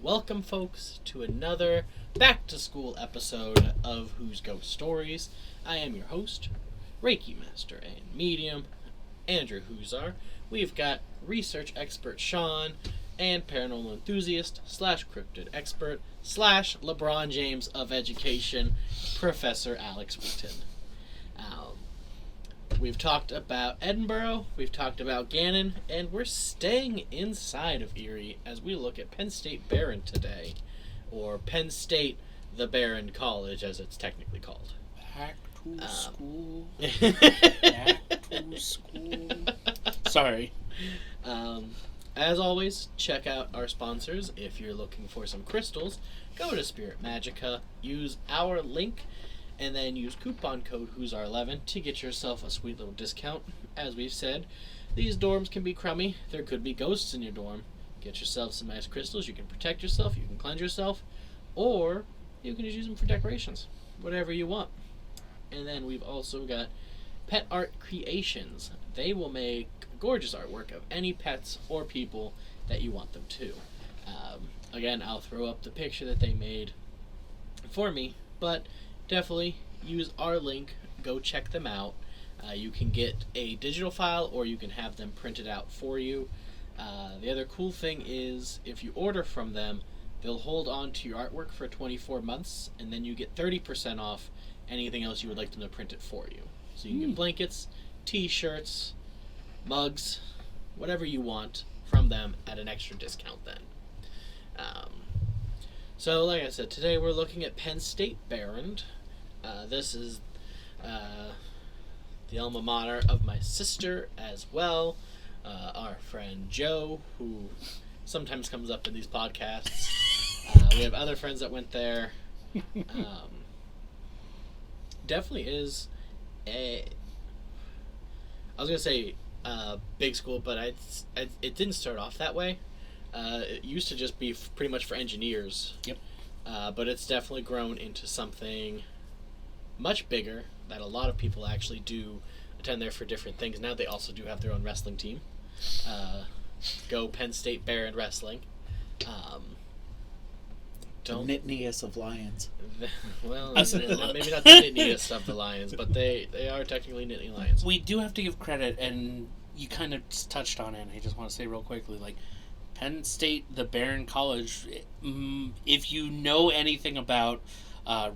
Welcome, folks, to another back-to-school episode of Who's Ghost Stories. I am your host, Reiki Master and Medium, Andrew Huzar. We've got research expert Sean and paranormal enthusiast / cryptid expert / LeBron James of education, Professor Alex Wheaton. We've talked about Edinburgh, we've talked about Gannon, and we're staying inside of Erie as we look at Penn State Behrend today, or Penn State the Behrend College as it's technically called. Back to school. Back to school. Sorry. As always, check out our sponsors. If you're looking for some crystals, go to Spirit Magica, use our link, and then use coupon code WHO'SR11 to get yourself a sweet little discount. As we've said, these dorms can be crummy. There could be ghosts in your dorm. Get yourself some nice crystals. You can protect yourself, you can cleanse yourself, or you can just use them for decorations. Whatever you want. And then we've also got Pet Art Creations. They will make gorgeous artwork of any pets or people that you want them to. Again, I'll throw up the picture that they made for me, but definitely use our link. Go check them out. You can get a digital file or you can have them printed out for you. The other cool thing is if you order from them, they'll hold on to your artwork for 24 months, and then you get 30% off anything else you would like them to print it for you. So you can get blankets, t-shirts, mugs, whatever you want from them at an extra discount then. So like I said, today we're looking at Penn State Behrend. This is the alma mater of my sister as well, our friend Joe, who sometimes comes up in these podcasts. We have other friends that went there. Definitely is I was going to say big school, but it didn't start off that way. It used to just be pretty much for engineers. Yep. But it's definitely grown into something much bigger that a lot of people actually do attend there for different things. Now they also do have their own wrestling team. Go Penn State Behrend Wrestling. The nitniest of lions. Well, maybe not the nitniest of the lions, but they are technically Nittany Lions. We do have to give credit, and you kind of touched on it, and I just want to say real quickly, like, Penn State, the Behrend College, if you know anything about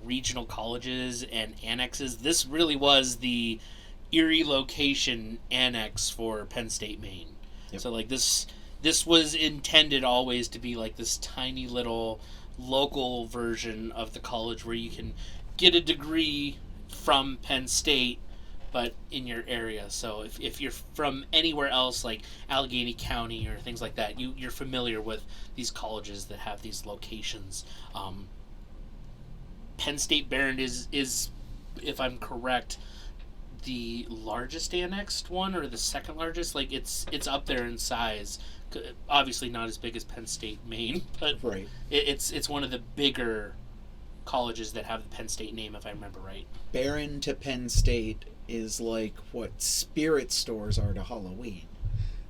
regional colleges and annexes, this really was the Erie location annex for Penn State, Maine. Yep. So, like, this was intended always to be, like, this tiny little local version of the college where you can get a degree from Penn State, but in your area. So if you're from anywhere else, like Allegheny County or things like that, you're familiar with these colleges that have these locations. Penn State Behrend is, if I'm correct, the largest annexed one, or the second largest. Like, it's up there in size. Obviously not as big as Penn State, Maine, but right. It's one of the bigger colleges that have the Penn State name, if I remember right. Behrend to Penn State is like what spirit stores are to Halloween.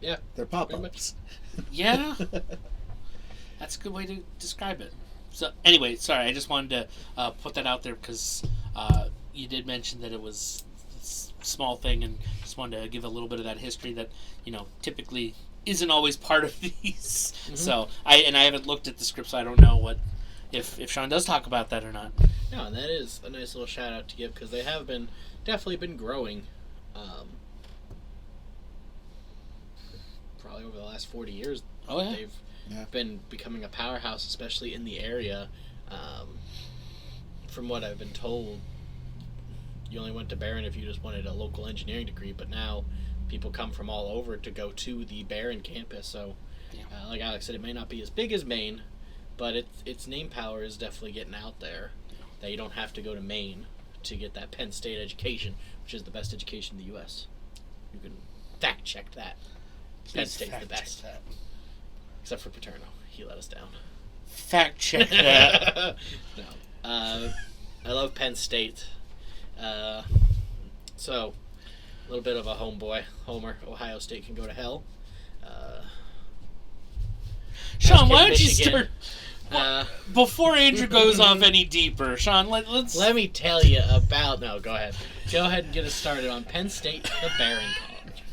Yeah. They're pop-ups. Yeah. That's a good way to describe it. So anyway, sorry, I just wanted to put that out there because you did mention that it was a small thing, and just wanted to give a little bit of that history that, typically isn't always part of these. Mm-hmm. So I haven't looked at the script, so I don't know what if Sean does talk about that or not. No, and that is a nice little shout out to give, because they have definitely been growing. Probably over the last 40 years. Oh yeah. They've been becoming a powerhouse, especially in the area. From what I've been told, you only went to Behrend if you just wanted a local engineering degree, but now people come from all over to go to the Behrend campus. So, like Alex said, it may not be as big as Maine, but its name power is definitely getting out there. That you don't have to go to Maine to get that Penn State education, which is the best education in the U.S. You can fact check that. Penn State's the best. That. Except for Paterno. He let us down. Fact check that. No. I love Penn State. So, a little bit of a homeboy. Homer. Ohio State can go to hell. Sean, why don't you start Before Andrew goes off any deeper, Sean, let's... Let me tell you about... No, go ahead. Go ahead and get us started on Penn State, the Behrend College.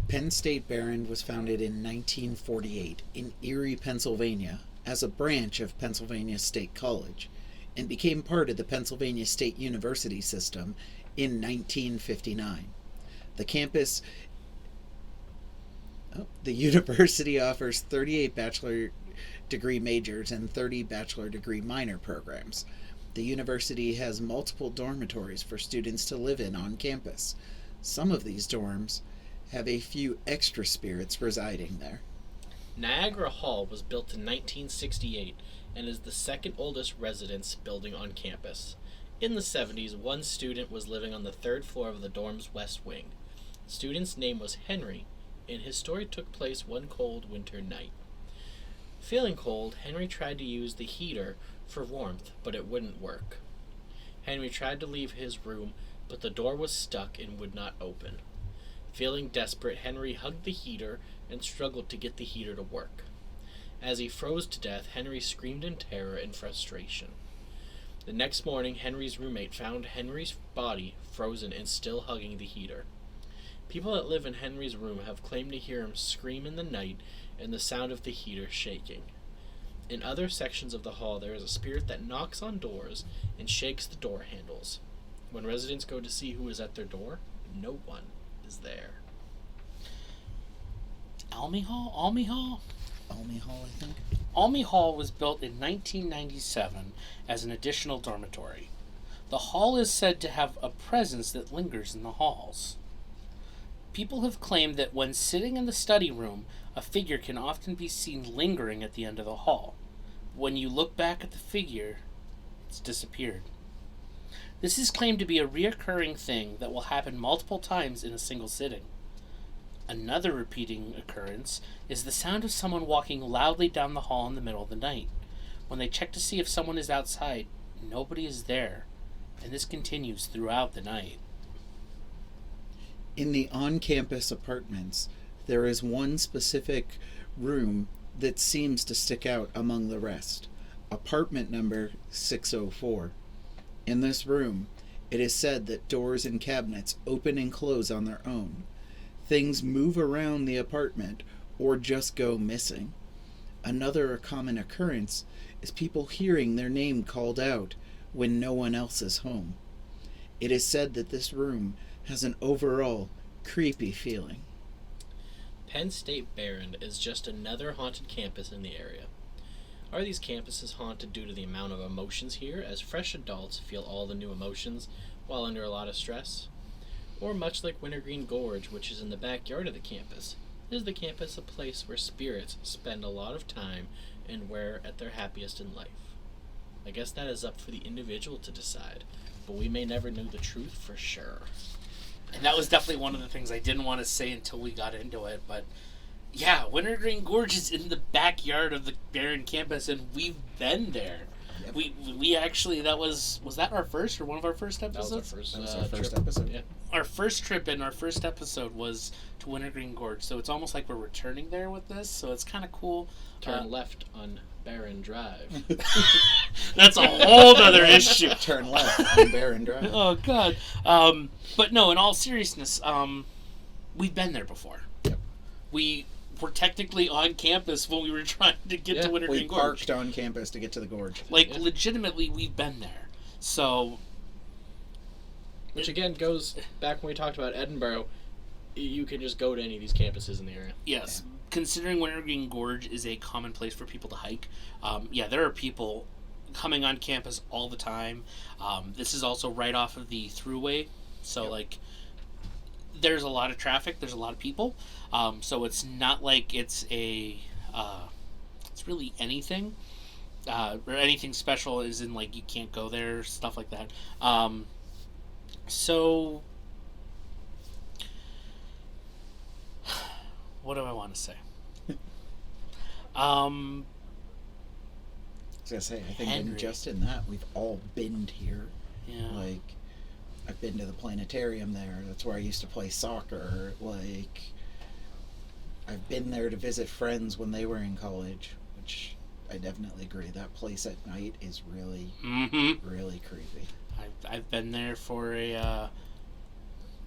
Penn State Behrend was founded in 1948 in Erie, Pennsylvania, as a branch of Pennsylvania State College, and became part of the Pennsylvania State University system in 1959. The university offers 38 bachelor degree majors and 30 bachelor degree minor programs. The university has multiple dormitories for students to live in on campus. Some of these dorms have a few extra spirits residing there. Niagara Hall was built in 1968 and is the second oldest residence building on campus. In the 70s, one student was living on the third floor of the dorm's west wing. The student's name was Henry, and his story took place one cold winter night. Feeling cold, Henry tried to use the heater for warmth, but it wouldn't work. Henry tried to leave his room, but the door was stuck and would not open. Feeling desperate, Henry hugged the heater and struggled to get the heater to work. As he froze to death, Henry screamed in terror and frustration. The next morning, Henry's roommate found Henry's body frozen and still hugging the heater. People that live in Henry's room have claimed to hear him scream in the night and the sound of the heater shaking. In other sections of the hall, there is a spirit that knocks on doors and shakes the door handles. When residents go to see who is at their door, no one is there. Almy Hall, I think. Almy Hall was built in 1997 as an additional dormitory. The hall is said to have a presence that lingers in the halls. People have claimed that when sitting in the study room, a figure can often be seen lingering at the end of the hall. When you look back at the figure, it's disappeared. This is claimed to be a reoccurring thing that will happen multiple times in a single sitting. Another repeating occurrence is the sound of someone walking loudly down the hall in the middle of the night. When they check to see if someone is outside, nobody is there, and this continues throughout the night. In the on-campus apartments, there is one specific room that seems to stick out among the rest. Apartment number 604. In this room, it is said that doors and cabinets open and close on their own. Things move around the apartment or just go missing. Another common occurrence is people hearing their name called out when no one else is home. It is said that this room has an overall creepy feeling. Penn State Behrend is just another haunted campus in the area. Are these campuses haunted due to the amount of emotions here, as fresh adults feel all the new emotions while under a lot of stress? Or much like Wintergreen Gorge, which is in the backyard of the campus, is the campus a place where spirits spend a lot of time and where at their happiest in life? I guess that is up for the individual to decide, but we may never know the truth for sure. And that was definitely one of the things I didn't want to say until we got into it, but yeah, Wintergreen Gorge is in the backyard of the Behrend campus, and we've been there. Yep. We actually, was that our first or one of our first episodes? That was our first trip. episode. Yeah. Our first trip and our first episode was to Wintergreen Gorge, so it's almost like we're returning there with this, so it's kind of cool. Turn left on Behrend Drive. That's a whole other issue. Turn left on Behrend Drive. Oh, God. But no, in all seriousness, we've been there before. Yep. We were technically on campus when we were trying to get to Wintergreen Gorge. We parked on campus to get to the gorge. Legitimately, we've been there. So... Which again goes back when we talked about Edinburgh. You can just go to any of these campuses in the area. Yes. Yeah. Considering Wintergreen Gorge is a common place for people to hike, there are people coming on campus all the time. This is also right off of the thruway, so there's a lot of traffic, there's a lot of people, so it's not like it's it's really anything, or anything special as in like you can't go there, stuff like that. So what do I want to say? I was gonna say, I think Henry. just in that, we've all been here. Yeah. Like, I've been to the planetarium there. That's where I used to play soccer. Like, I've been there to visit friends when they were in college, which I definitely agree. That place at night is really, really creepy. I've been there for a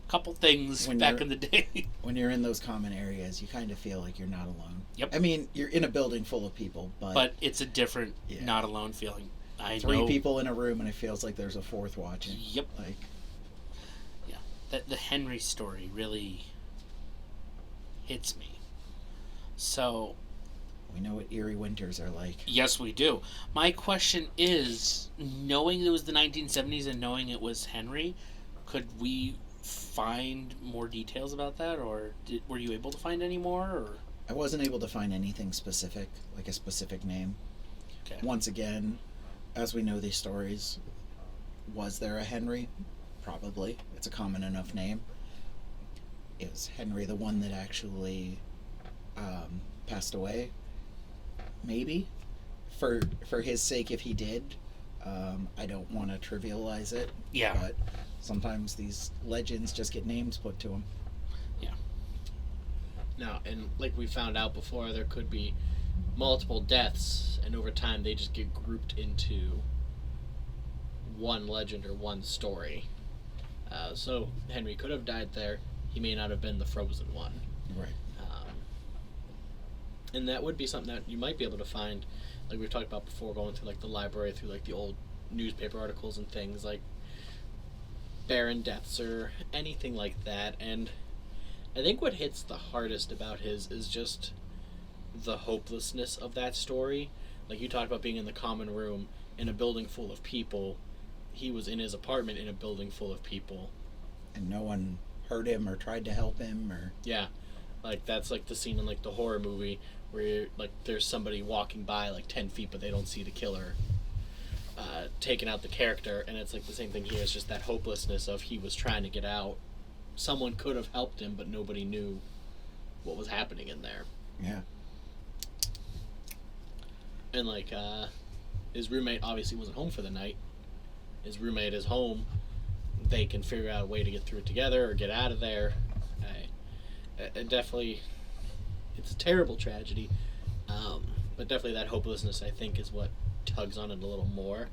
couple things When back you're- in the day. When you're in those common areas, you kind of feel like you're not alone. Yep. I mean, you're in a building full of people, But it's a different, Yeah. not alone feeling. I three know. people in a room and it feels like there's a fourth watching. Yep. Like, The Henry story really hits me. So, we know what eerie winters are like. yes, we do. My question is, knowing it was the 1970s and knowing it was Henry, could we find more details about that, or were you able to find any more? Or I wasn't able to find anything specific, like a specific name. okay, Once again, as we know these stories, was there a Henry? Probably. It's a common enough name. Is Henry the one that actually passed away? Maybe. For his sake, if he did, I don't want to trivialize it. yeah, But sometimes these legends just get names put to them. Now, and like we found out before, there could be multiple deaths, and over time they just get grouped into one legend or one story. So Henry could have died there. He may not have been the frozen one. Right. And that would be something that you might be able to find, like we've talked about before, going through like the library, through like the old newspaper articles and things like Behrend deaths or anything like that. And I think what hits the hardest about his is just the hopelessness of that story. Like you talked about being in the common room in a building full of people. He was in his apartment in a building full of people. And no one heard him or tried to help him or... Yeah. Like that's like the scene in like the horror movie where you're, like there's somebody walking by like 10 feet but they don't see the killer taking out the character, and it's like the same thing here. It's just that hopelessness of he was trying to get out. Someone could have helped him, but nobody knew what was happening in there. Yeah. And like his roommate obviously wasn't home for the night. His roommate is home. They can figure out a way to get through it together or get out of there. It definitely, it's a terrible tragedy, but definitely that hopelessness I think is what tugs on it a little more.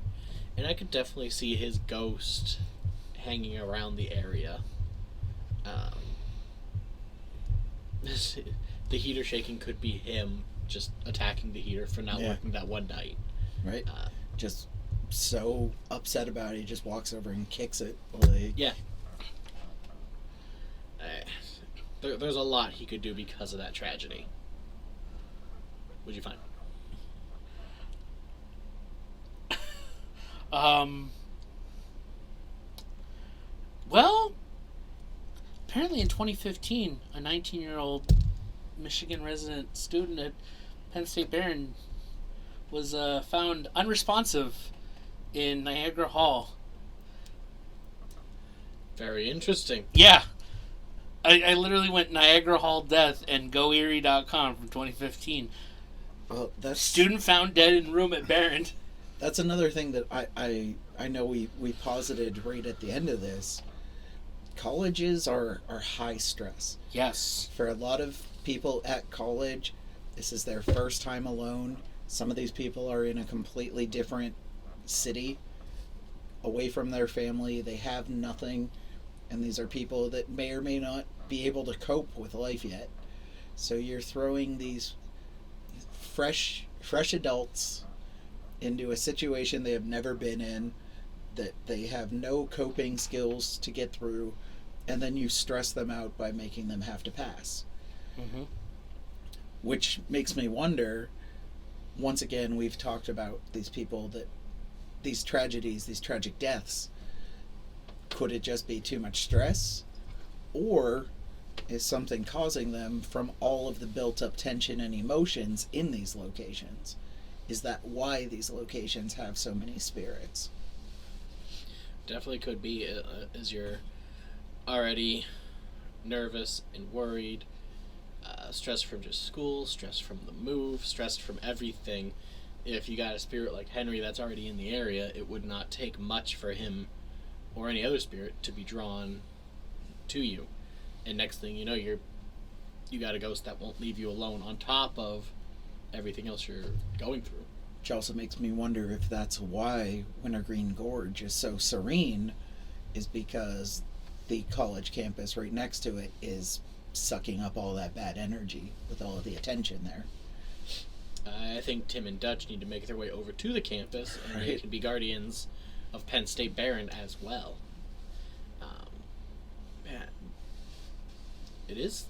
And I could definitely see his ghost hanging around the area. The heater shaking could be him just attacking the heater for not Yeah. working that one night. Right? Just so upset about it, he just walks over and kicks it. Like, Yeah. There's a lot he could do because of that tragedy. What'd you find? Well, apparently in 2015, a 19-year-old Michigan resident student at Penn State Behrend was found unresponsive in Niagara Hall. Very interesting. Yeah. I literally went Niagara Hall death and GoErie.com from 2015. well, that's Student found dead in room at Behrend. that's another thing that I know we posited right at the end of this. Colleges are high stress. Yes. For a lot of people at college, this is their first time alone. Some of these people are in a completely different city, away from their family. They have nothing. And these are people that may or may not be able to cope with life yet. So you're throwing these fresh adults into a situation they have never been in, that they have no coping skills to get through, and then you stress them out by making them have to pass. Mm-hmm. Which makes me wonder, once again, we've talked about these people that, these tragedies, these tragic deaths, could it just be too much stress? Or is something causing them from all of the built up tension and emotions in these locations? Is that why these locations have so many spirits? Definitely could be, as you're already nervous and worried, stressed from just school, stressed from the move, stressed from everything. If you got a spirit like Henry that's already in the area, it would not take much for him or any other spirit to be drawn to you. And next thing you know, you got a ghost that won't leave you alone on top of everything else you're going through. Which also makes me wonder if that's why Wintergreen Gorge is so serene, is because the college campus right next to it is sucking up all that bad energy with all of the attention there. I think Tim and Dutch need to make their way over to the campus, and they Right. can be guardians of Penn State Behrend as well. Man, it is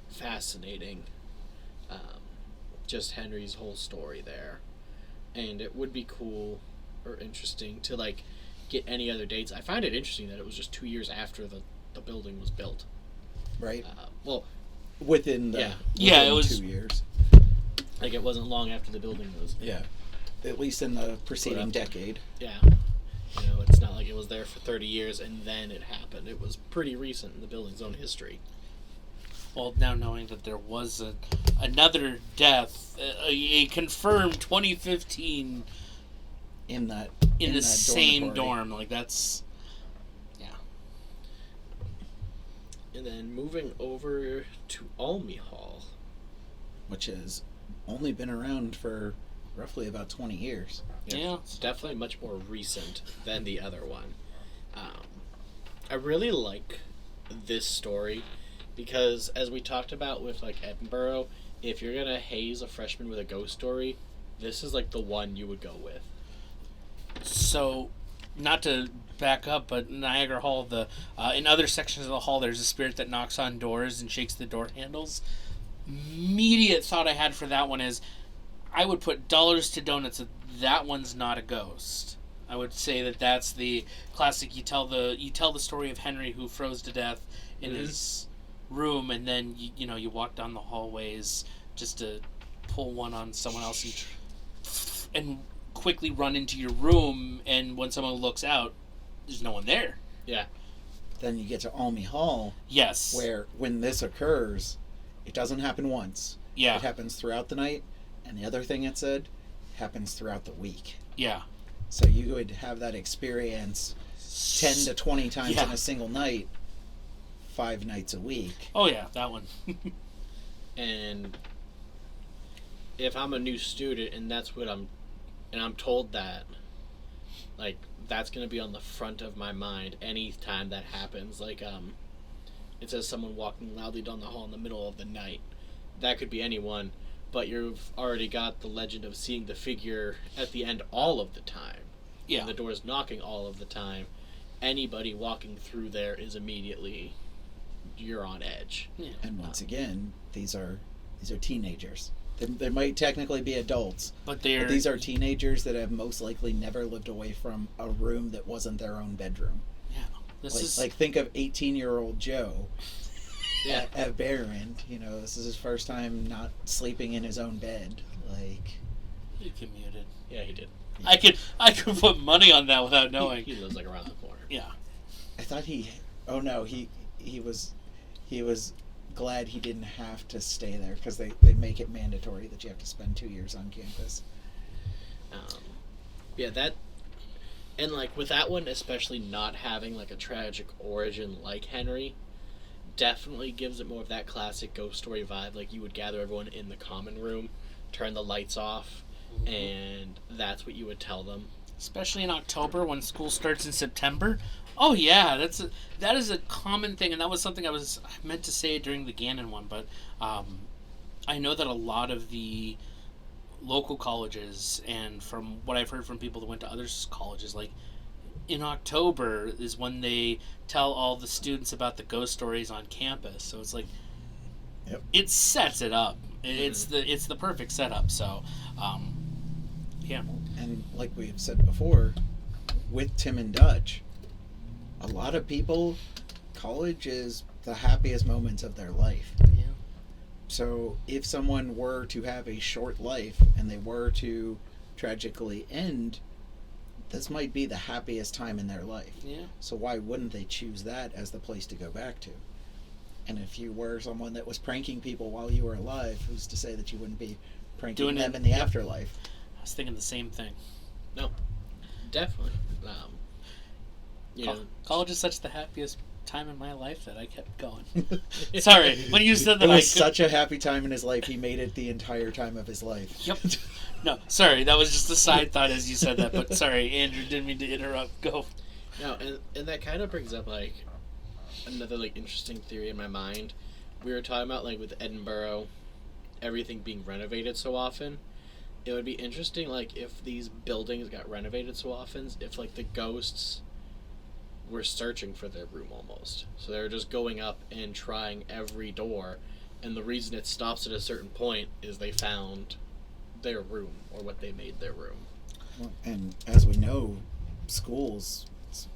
fascinating, just Henry's whole story there. And it would be cool or interesting to, like, get any other dates. I find it interesting that it was just 2 years after the building was built. Right? Well, Within the Yeah. Yeah, it within was- 2 years. like, it wasn't long after the building was. Yeah. At least in the preceding up. decade. Yeah. You know, it's not like it was there for 30 years and then it happened. It was pretty recent in the building's own history. Well, now knowing that there was another death, a confirmed 2015 In that in the that same dormitory. dorm, like that's, yeah. And then moving over to Almy Hall. Which has only been around for roughly about 20 years. Yeah. It's definitely much more recent than the other one. I really like this story because, as we talked about with, like, Edinburgh, if you're gonna haze a freshman with a ghost story, this is, like, the one you would go with. So, not to back up, but Niagara Hall, in other sections of the hall, there's a spirit that knocks on doors and shakes the door handles. Immediate thought I had for that one is, I would put dollars to donuts that one's not a ghost. I would say that that's the classic. You tell the story of Henry who froze to death in his room, and then you walk down the hallways just to pull one on someone else and quickly run into your room, and when someone looks out, there's no one there. Yeah. Then you get to Almy Hall, Yes. where when this occurs, it doesn't happen once. Yeah. It happens throughout the night, and the other thing it said, happens throughout the week. Yeah. So you would have that experience 10 to 20 times Yeah. in a single night, 5 nights a week. Oh yeah, that one. And if I'm a new student and that's what I'm told that, like, that's going to be on the front of my mind any time that happens. Like, it says someone walking loudly down the hall in the middle of the night. That could be anyone, but you've already got the legend of seeing the figure at the end all of the time. Yeah. And the door's knocking all of the time. Anybody walking through there is immediately, you're on edge. Yeah. And once again, these are teenagers. They might technically be adults, But but these are teenagers that have most likely never lived away from a room that wasn't their own bedroom. Yeah. This Like, is like think of 18-year-old Joe Yeah. at Behrend. This is his first time not sleeping in his own bed. Like, you commuted. Yeah, he did. I could put money on that without knowing. He lives, like, around the corner. Yeah. I thought he was glad he didn't have to stay there because they make it mandatory that you have to spend 2 years on campus. Yeah, that, and, like, with that one, especially not having, like, a tragic origin like Henry, definitely gives it more of that classic ghost story vibe. Like, you would gather everyone in the common room, turn the lights off, and that's what you would tell them. Especially in October when school starts in September. Oh yeah, that is a common thing, and that was something I meant to say during the Gannon one, but I know that a lot of the local colleges, and from what I've heard from people that went to other colleges, like in October is when they tell all the students about the ghost stories on campus. So it's like, Yep. it sets it up. It's the perfect setup. So, yeah. And like we've said before, with Tim and Dutch, a lot of people, college is the happiest moments of their life. Yeah. So if someone were to have a short life and they were to tragically end, this might be the happiest time in their life. Yeah. So why wouldn't they choose that as the place to go back to? And if you were someone that was pranking people while you were alive, who's to say that you wouldn't be pranking Doing them it, in the yep. afterlife? I was thinking the same thing. No, definitely. You know, College is such the happiest time in my life that I kept going. Sorry, when you said that, it was such a happy time in his life. He made it the entire time of his life. Yep. No, sorry, that was just a side thought as you said that. But sorry, Andrew, didn't mean to interrupt. Go. No, and that kind of brings up like another like interesting theory in my mind. We were talking about like with Edinburgh, everything being renovated so often. It would be interesting, like, if these buildings got renovated so often, if, like, the ghosts were searching for their room almost. So they were just going up and trying every door, and the reason it stops at a certain point is they found their room, or what they made their room. Well, and as we know, schools,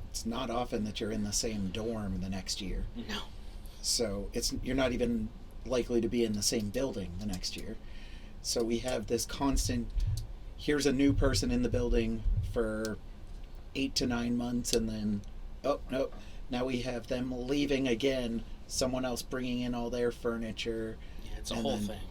it's not often that you're in the same dorm the next year. No. So you're not even likely to be in the same building the next year. So we have this constant, here's a new person in the building for 8 to 9 months, and then, oh, no, now we have them leaving again, someone else bringing in all their furniture. Yeah, it's a whole thing.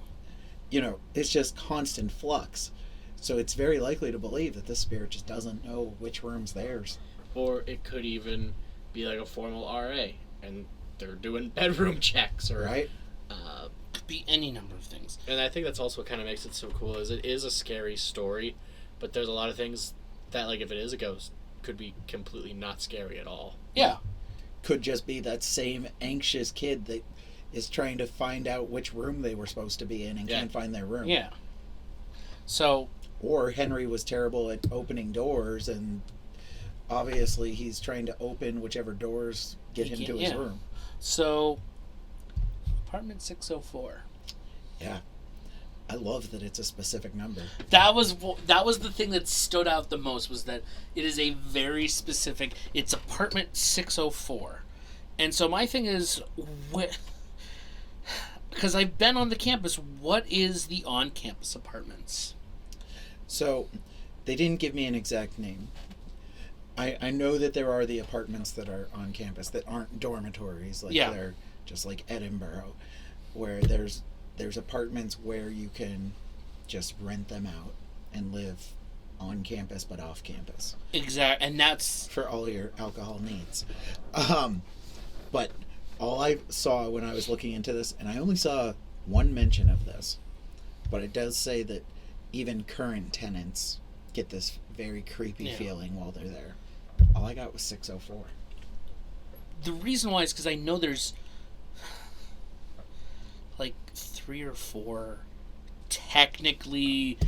You know, it's just constant flux. So it's very likely to believe that this spirit just doesn't know which room's theirs. Or it could even be like a formal RA, and they're doing bedroom checks, or... Right? Could be any number of things. And I think that's also what kind of makes it so cool, is it is a scary story, but there's a lot of things that, like, if it is a ghost, could be completely not scary at all. Yeah. Could just be that same anxious kid that is trying to find out which room they were supposed to be in and can't find their room. Yeah. So... Or Henry was terrible at opening doors, and obviously he's trying to open whichever doors get him to his room. So... Apartment 604. Yeah. I love that it's a specific number. That was the thing that stood out the most, was that it is a very specific... It's apartment 604. And so my thing is... Because I've been on the campus, what is the on-campus apartments? So, they didn't give me an exact name. I know that there are the apartments that are on campus that aren't dormitories, like they're just like Edinburgh, where there's apartments where you can just rent them out and live on campus but off campus. Exactly, and that's for all your alcohol needs. But all I saw when I was looking into this, and I only saw one mention of this, but it does say that even current tenants get this very creepy feeling while they're there. All I got was 604. The reason why is because I know there's like 3 or 4 technically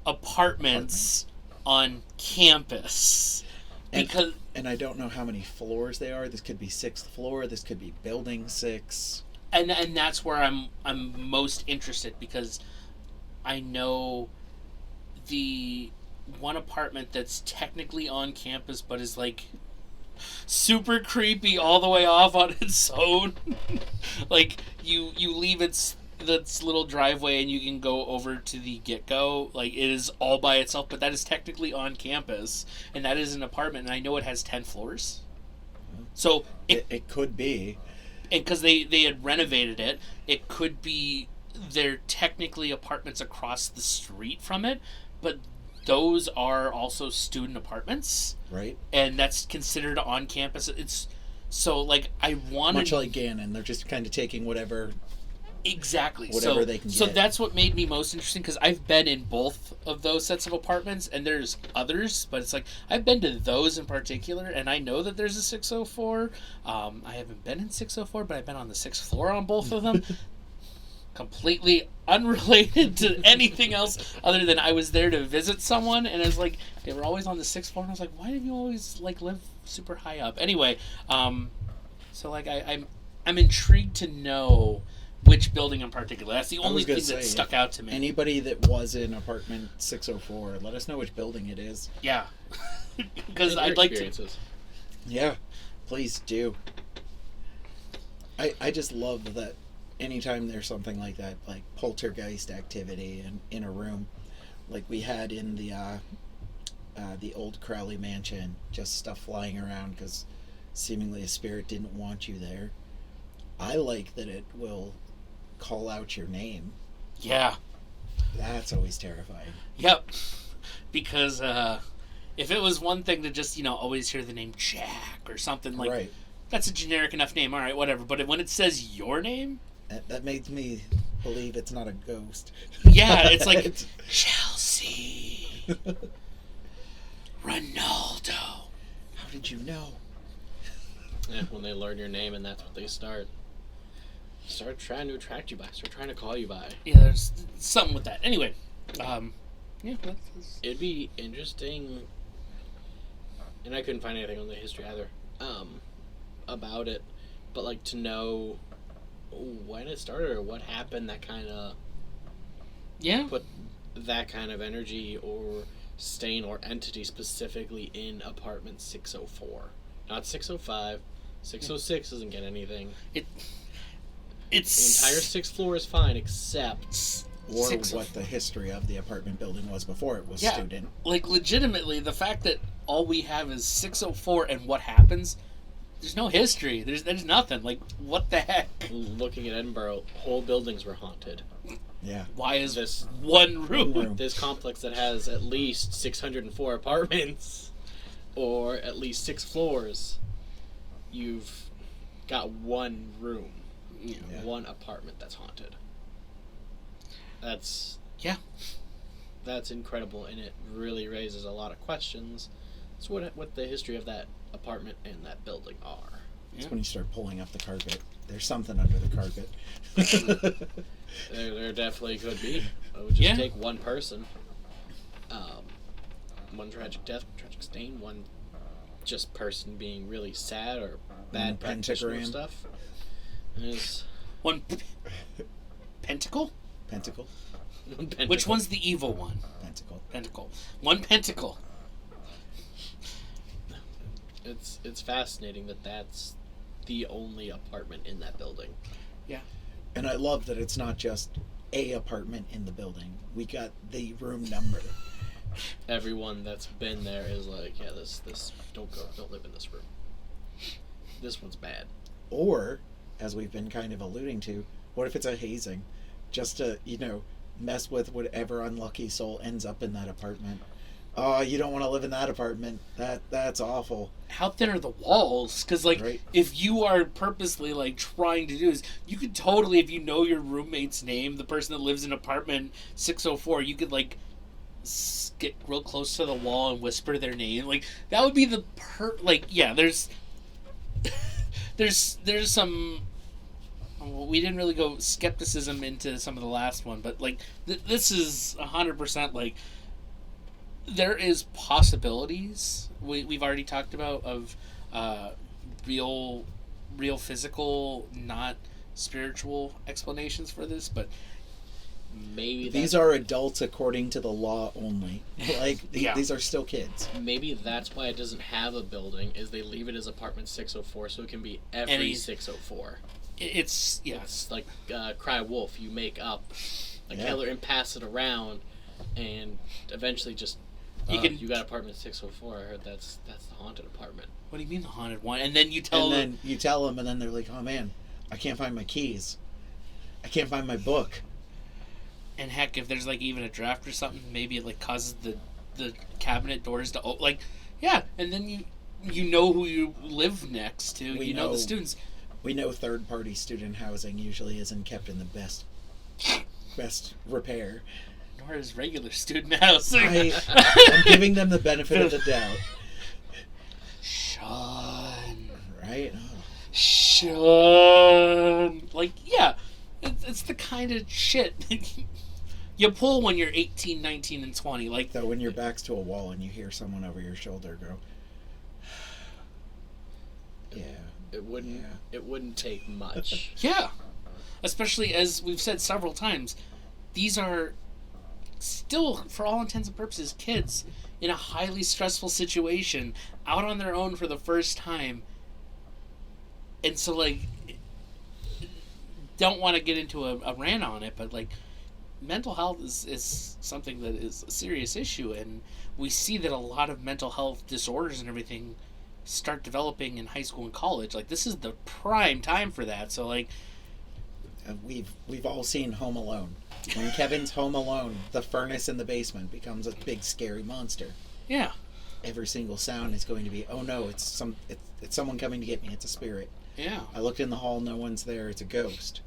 apartments on campus. Because and I don't know how many floors they are. This could be 6th floor. This could be building 6. And that's where I'm most interested, because I know the one apartment that's technically on campus but is like super creepy all the way off on its own. Like you leave its little driveway and you can go over to the get-go. Like, it is all by itself, but that is technically on campus, and that is an apartment, and I know it has 10 floors. So it could be, and because they had renovated it, it could be they're technically apartments across the street from it, but those are also student apartments, right? And that's considered on campus. It's so like I wanted, much like Gannon, they're just kind of taking whatever they can get. So that's what made me most interesting, because I've been in both of those sets of apartments, and there's others, but it's like I've been to those in particular, and I know that there's a 604. I haven't been in 604, but I've been on the 6th floor on both of them. Completely unrelated to anything else other than I was there to visit someone, and it's like they were always on the 6th floor, and I was like, why did you always like live super high up? Anyway, so like I'm intrigued to know which building in particular. That's the only thing that stuck out to me. Anybody that was in apartment 604, let us know which building it is. Yeah, because I'd like to. Yeah, please do. I just love that. Anytime there's something like that, like poltergeist activity in a room, like we had in the old Crowley mansion, just stuff flying around because seemingly a spirit didn't want you there. I like that it will call out your name. Yeah. That's always terrifying. Yep. Because if it was one thing to just, always hear the name Jack or something like... Right. that's a generic enough name. All right, whatever. But when it says your name, That makes me believe it's not a ghost. yeah, it's like Chelsea, Ronaldo. How did you know? Yeah, when they learn your name, and that's what they start trying to attract you by. Start trying to call you by. Yeah, there's something with that. Anyway, yeah, that's... It'd be interesting, and I couldn't find anything on the history either, about it, but like to know when it started or what happened that kind of put that kind of energy or stain or entity specifically in apartment 604, not 605. 606 doesn't get anything. It's the entire 6th floor is fine except or what the history of the apartment building was before it was student. Like legitimately, the fact that all we have is 604 and what happens. There's no history. There's nothing. Like, what the heck? Looking at Edinburgh, whole buildings were haunted. Yeah. Why is this one room? This complex that has at least 604 apartments, or at least 6 floors, you've got one room, one apartment that's haunted. That's incredible, and it really raises a lot of questions. So what the history of that apartment and that building are. It's when you start pulling up the carpet. There's something under the carpet. There definitely could be. It would just take one person. One tragic death, tragic stain, one just person being really sad or bad practitioner stuff. There's one pentacle? Pentacle. Which one's the evil one? Pentacle. One pentacle. It's fascinating that that's the only apartment in that building. Yeah. And I love that it's not just a apartment in the building. We got the room number. Everyone that's been there is like, yeah, this don't live in this room. This one's bad. Or, as we've been kind of alluding to, what if it's a hazing? Just to, mess with whatever unlucky soul ends up in that apartment. Oh, you don't want to live in that apartment. That's awful. How thin are the walls? Because, if you are purposely, trying to do this, you could totally, if you know your roommate's name, the person that lives in apartment 604, you could, get real close to the wall and whisper their name. That would be the there's some... Well, we didn't really go skepticism into some of the last one, but, this is 100%, there is possibilities we've already talked about of real physical, not spiritual explanations for this, but maybe these are adults according to the law only. These are still kids. Maybe that's why it doesn't have a building, is they leave it as apartment 604 so it can be every 604. It's like Cry Wolf. You make up a killer and pass it around, and eventually just you got apartment 604. I heard that's the haunted apartment. What do you mean the haunted one? And then you tell them. And then you tell them, and then they're like, "Oh man, I can't find my keys. I can't find my book." And heck, if there's even a draft or something, maybe it causes the cabinet doors to open. And then you know who you live next to. You know the students. We know third-party student housing usually isn't kept in the best repair. Nor is regular student housing. I'm giving them the benefit of the doubt. Sean. Right? Oh. Sean. It's the kind of shit you pull when you're 18, 19, and 20. So when your back's to a wall and you hear someone over your shoulder go, yeah. It wouldn't take much. Yeah. Especially, as we've said several times, these are still, for all intents and purposes, kids in a highly stressful situation, out on their own for the first time. And so, don't want to get into a rant on it, but, mental health is something that is a serious issue, and we see that a lot of mental health disorders and everything start developing in high school and college. This is the prime time for that. So we've all seen Home Alone. When Kevin's home alone, the furnace in the basement becomes a big scary monster. Yeah. every single sound is going to be, oh no, it's someone coming to get me. It's a spirit. Yeah. I looked in the hall, no one's there. It's a ghost.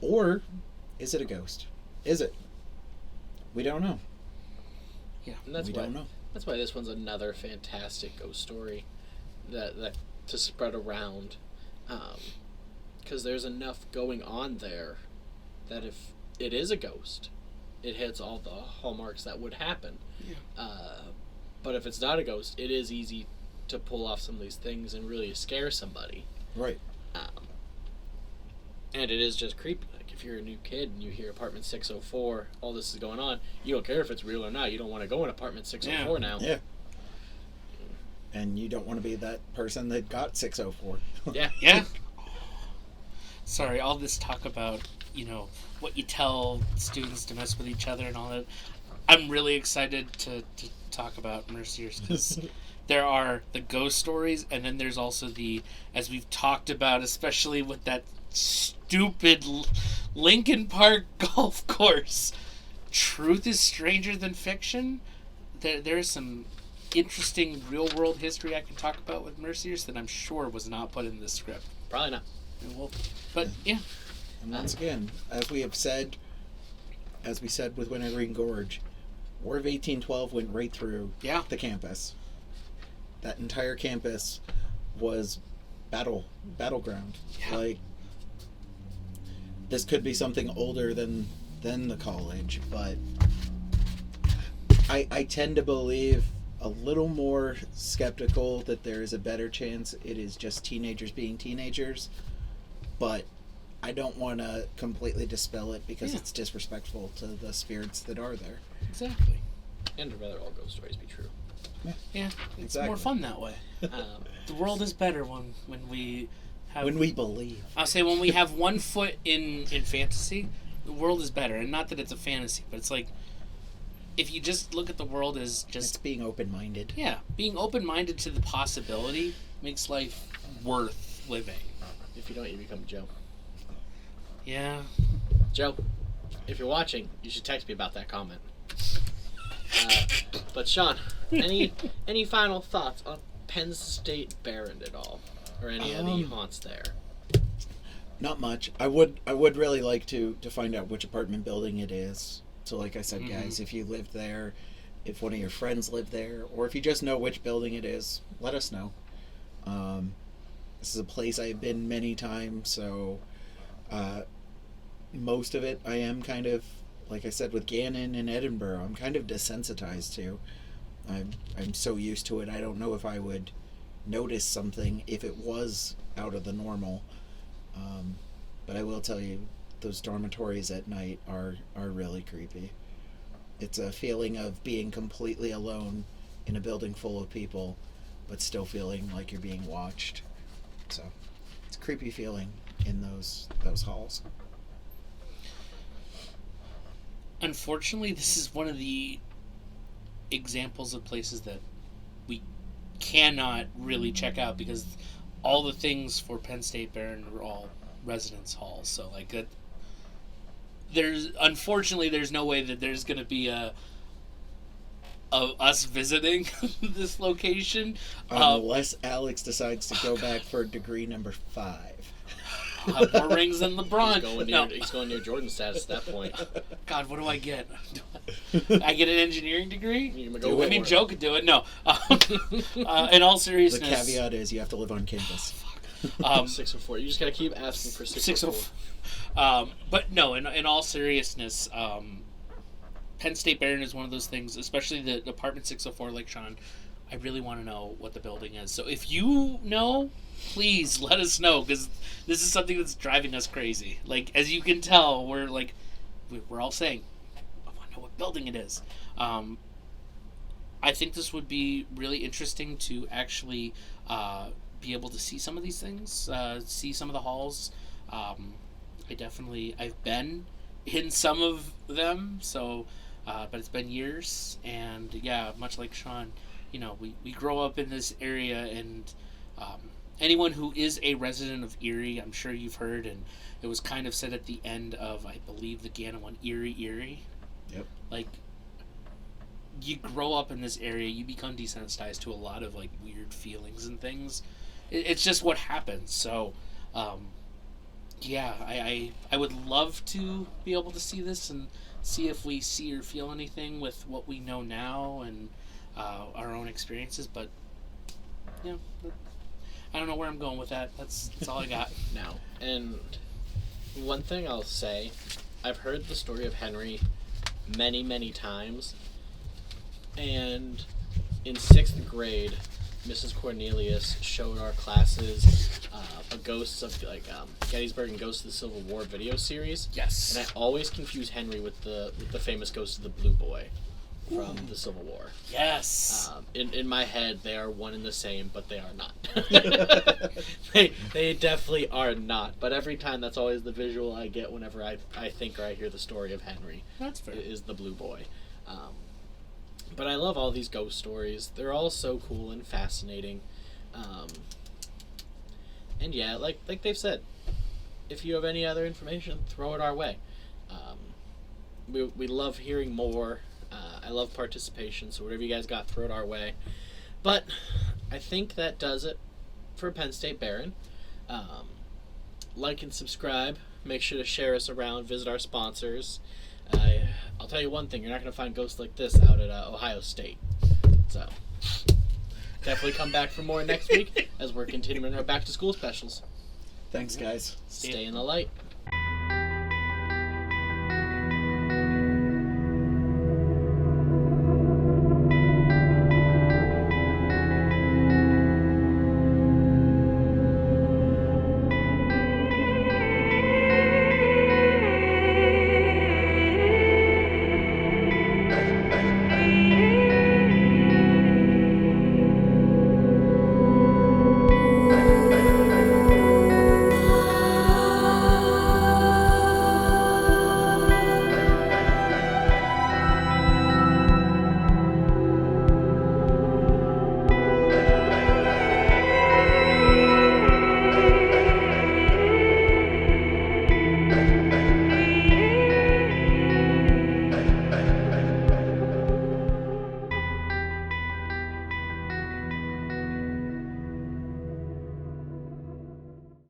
Or is it a ghost? Is it? We don't know. Yeah. And that's we why don't know. that's why this one's another fantastic ghost story that to spread around, because there's enough going on there that if it is a ghost, it hits all the hallmarks that would happen. Yeah. But if it's not a ghost, it is easy to pull off some of these things and really scare somebody. Right. And it is just creepy. Like, if you're a new kid and you hear apartment 604, all this is going on, you don't care if it's real or not. You don't want to go in apartment 604 now. Yeah. And you don't want to be that person that got 604. Yeah. Yeah. Sorry, all this talk about, what you tell students to mess with each other and all that. I'm really excited to talk about Merciers because there are the ghost stories, and then there's also the, as we've talked about, especially with that stupid Lincoln Park golf course. Truth is stranger than fiction. There's some interesting real-world history I can talk about with Merciers that I'm sure was not put in this script. Probably not. But yeah. And once again, as we said with Wintergreen Gorge, War of 1812 went right through the campus. That entire campus was battleground. Yeah. Like, this could be something older than the college, but I tend to believe a little more skeptical that there is a better chance it is just teenagers being teenagers, but I don't want to completely dispel it because it's disrespectful to the spirits that are there. Exactly. And I'd rather all ghost stories be true. Yeah, it's Exactly. more fun that way. The world is better when we have... When we believe. I'll say when we have one foot in fantasy, the world is better. And not that it's a fantasy, but it's like, if you just look at the world as just... It's being open-minded. Yeah, being open-minded to the possibility makes life worth living. If you don't, you become Joe. Yeah. Joe, if you're watching, you should text me about that comment. But Sean, any final thoughts on Penn State Behrend at all, or any of the haunts there? Not much. I would really like to find out which apartment building it is. So, like I said, guys, if you live there, if one of your friends live there, or if you just know which building it is, let us know. This is a place I've been many times, so most of it I am kind of, like I said, with Gannon and Edinburgh, I'm kind of desensitized to. I'm so used to it, I don't know if I would notice something if it was out of the normal. But I will tell you, those dormitories at night are really creepy. It's a feeling of being completely alone in a building full of people, but still feeling like you're being watched. So, it's a creepy feeling in those halls. Unfortunately, this is one of the examples of places that we cannot really check out because all the things for Penn State Behrend are all residence halls. So, like, there's no way that there's going to be a us visiting this location. Unless Alex decides to go back for degree number 5. I'll have more rings than LeBron. He's going near Jordan status at that point. God, what do I get? I get an engineering degree? Joe could do it. No. In all seriousness. The caveat is you have to live on campus. 604. You just got to keep asking for 604. But no, in all seriousness, Penn State Behrend is one of those things, especially the apartment 604, like Sean. I really want to know what the building is. So if you know, please let us know, because this is something that's driving us crazy. Like, as you can tell, we're all saying, I want to know what building it is. I think this would be really interesting to actually be able to see some of these things, see some of the halls. I've been in some of them, so but it's been years, and yeah, much like Sean, we grow up in this area, and anyone who is a resident of Erie, I'm sure you've heard, and it was kind of said at the end of, I believe, the Gannon one, Erie. Yep. Like, you grow up in this area, you become desensitized to a lot of like weird feelings and things. It's just what happens. So, yeah, I would love to be able to see this and see if we see or feel anything with what we know now and our own experiences. But yeah, I don't know where I'm going with that. That's all I got. Now, and one thing I'll say, I've heard the story of Henry many, many times, and in 6th grade, Mrs. Cornelius showed our classes a Ghosts of Gettysburg and Ghosts of the Civil War video series. Yes. And I always confuse Henry with the famous Ghost of the Blue Boy from the Civil War. Yes. In my head, they are one and the same, but they are not. they definitely are not. But every time, that's always the visual I get whenever I think or I hear the story of Henry. That's fair. Is the Blue Boy. But I love all these ghost stories. They're all so cool and fascinating. And yeah, like they've said, if you have any other information, throw it our way. We love hearing more. I love participation, so whatever you guys got, throw it our way. But I think that does it for Penn State Behrend. Like and subscribe. Make sure to share us around. Visit our sponsors. I'll tell you one thing, you're not going to find ghosts like this out at Ohio State. So, definitely come back for more next week as we're continuing our back-to-school specials. Thanks, guys. Stay in the light.